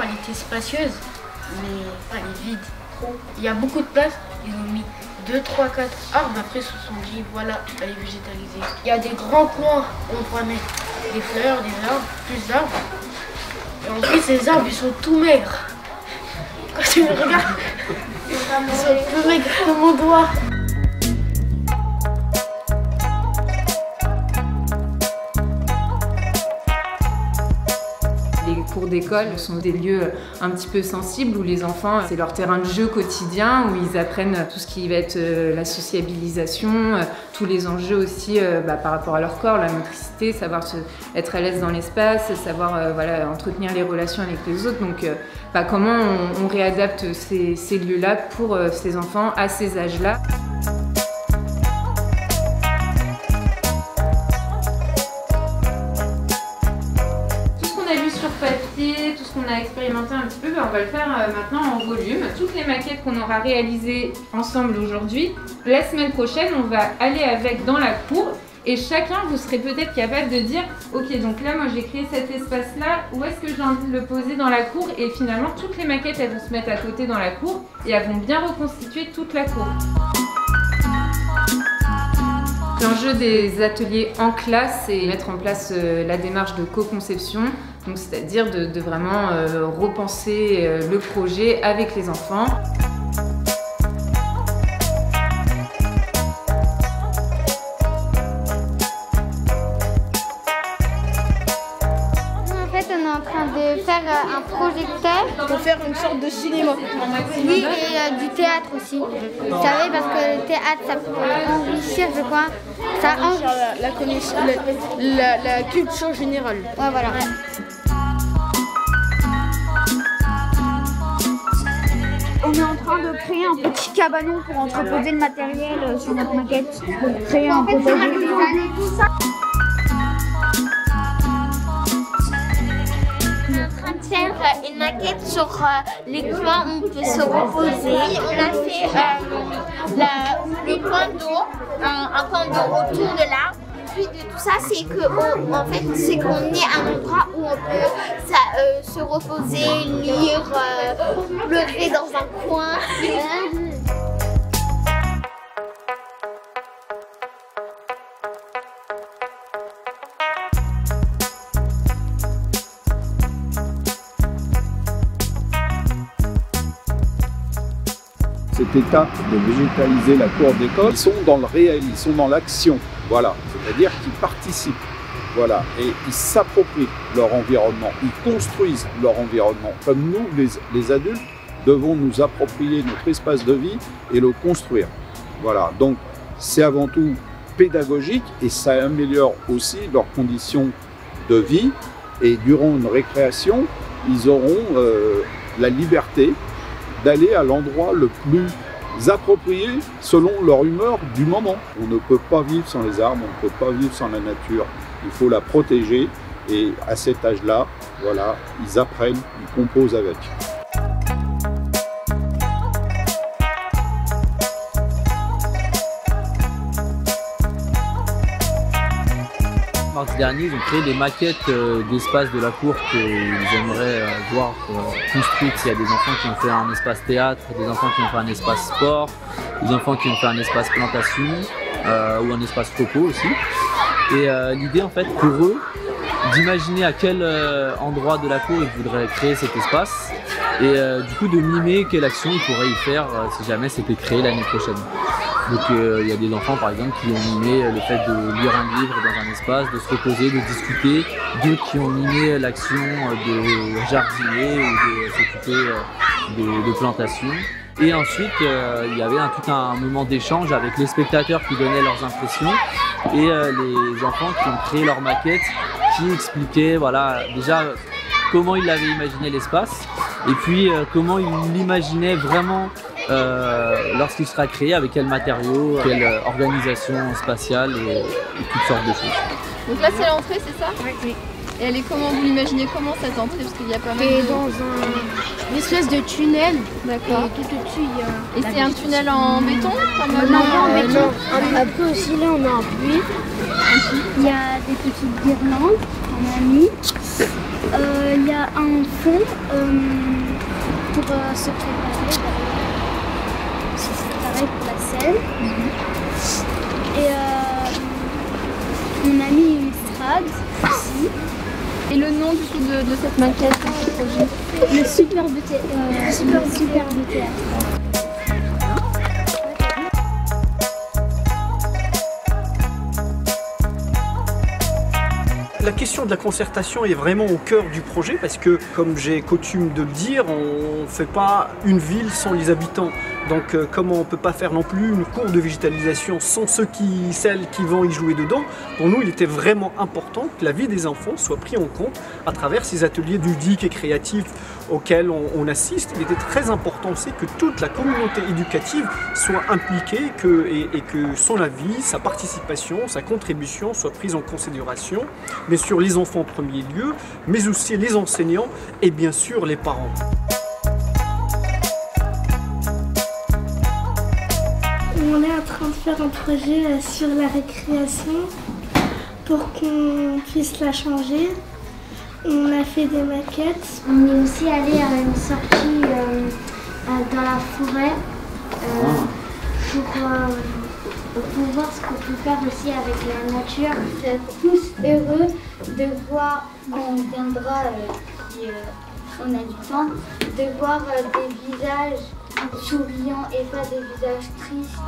elle était spacieuse, mais elle est vide. Il y a beaucoup de place, ils ont mis 2, 3, 4 arbres, après ils se sont dit voilà, elle est végétalisée. Il y a des grands coins où on pourrait mettre des fleurs, des arbres, plus d'arbres. Et en plus ces arbres ils sont tout maigres. Quand tu me regardes, ils sont plus maigres que mon doigt. Les cours d'école sont des lieux un petit peu sensibles où les enfants, c'est leur terrain de jeu quotidien, où ils apprennent tout ce qui va être la sociabilisation, tous les enjeux aussi par rapport à leur corps, la motricité, savoir être à l'aise dans l'espace, savoir voilà, entretenir les relations avec les autres. Donc comment on réadapte ces lieux-là pour ces enfants à ces âges-là. Papier, tout ce qu'on a expérimenté un petit peu, on va le faire maintenant en volume. Toutes les maquettes qu'on aura réalisées ensemble aujourd'hui, la semaine prochaine, on va aller avec dans la cour et chacun, vous serez peut-être capable de dire ok, donc là, moi j'ai créé cet espace-là, où est-ce que j'ai envie de le poser dans la cour? Et finalement, toutes les maquettes, elles vont se mettre à côté dans la cour et elles vont bien reconstituer toute la cour. L'enjeu des ateliers en classe, c'est mettre en place la démarche de co-conception, donc c'est-à-dire de vraiment repenser le projet avec les enfants. On est en train de faire un projecteur. Pour faire une sorte de cinéma. Oui, et du théâtre aussi. Vous savez, parce que le théâtre, ça peut enrichir, je crois. Ça enrichit la culture générale. Ouais, voilà. On est en train de créer un petit cabanon pour entreposer le matériel sur notre maquette. Pour créer un potager. Faire une maquette sur les coins où on peut se reposer. On a fait le point d'eau, un point d'eau autour de l'arbre. Puis de tout ça, c'est qu'on est à un endroit où on peut se reposer, lire, pleurer dans un coin. Cette étape de végétaliser la cour d'école, ils sont dans le réel, ils sont dans l'action, voilà. C'est-à-dire qu'ils participent, voilà, et ils s'approprient leur environnement, ils construisent leur environnement. Comme nous, les adultes, devons nous approprier notre espace de vie et le construire, voilà. Donc, c'est avant tout pédagogique et ça améliore aussi leurs conditions de vie. Et durant une récréation, ils auront la liberté d'aller à l'endroit le plus approprié selon leur humeur du moment. On ne peut pas vivre sans les arbres, on ne peut pas vivre sans la nature. Il faut la protéger et à cet âge-là, voilà, ils apprennent, ils composent avec. Mardi dernier, ils ont créé des maquettes d'espace de la cour qu'ils aimeraient voir construites. Il y a des enfants qui ont fait un espace théâtre, des enfants qui ont fait un espace sport, des enfants qui ont fait un espace plantation ou un espace coco aussi. Et l'idée en fait pour eux, d'imaginer à quel endroit de la cour ils voudraient créer cet espace et du coup de mimer quelle action ils pourraient y faire si jamais c'était créé l'année prochaine. Donc il y a des enfants par exemple qui ont mimé le fait de lire un livre dans un espace, de se reposer, de discuter, d'autres qui ont mimé l'action de jardiner ou de s'occuper de plantation. Et ensuite il y avait tout un moment d'échange avec les spectateurs qui donnaient leurs impressions et les enfants qui ont créé leur maquette qui expliquaient voilà, déjà comment ils avaient imaginé l'espace et puis comment ils l'imaginaient vraiment lorsqu'il sera créé, avec quels matériaux, quelle organisation spatiale et toutes sortes de choses. Donc là c'est l'entrée, c'est ça? Oui. Et elle est comment, vous l'imaginez comment cette entrée? Parce qu'il y a pas mal de... dans une espèce de tunnel. D'accord. Et tout au-dessus il y a... Et c'est un tunnel en béton comme Non, pas en béton. Après aussi là on a un puits. Il y a des petites guirlandes qu'on a mis. Il y a un fond pour se préparer. C'est pareil pour la scène. Et on a mis une estrade aussi. Et le nom du coup de cette maquette, de ce projet? Le superbe théâtre. La question de la concertation est vraiment au cœur du projet parce que, comme j'ai coutume de le dire, on ne fait pas une ville sans les habitants. Donc comme on ne peut pas faire non plus une cour de végétalisation sans celles qui vont y jouer dedans, pour nous il était vraiment important que la vie des enfants soit prise en compte à travers ces ateliers ludiques et créatifs auxquels on assiste. Il était très important aussi que toute la communauté éducative soit impliquée et que son avis, sa participation, sa contribution soient prises en considération. Bien sûr les enfants en premier lieu, mais aussi les enseignants et bien sûr les parents. On est en train de faire un projet sur la récréation pour qu'on puisse la changer. On a fait des maquettes. On est aussi allé à une sortie dans la forêt pour voir ce qu'on peut faire aussi avec la nature. On est tous heureux de voir quand on viendra, si on a du temps, de voir des visages souriants et pas des visages tristes.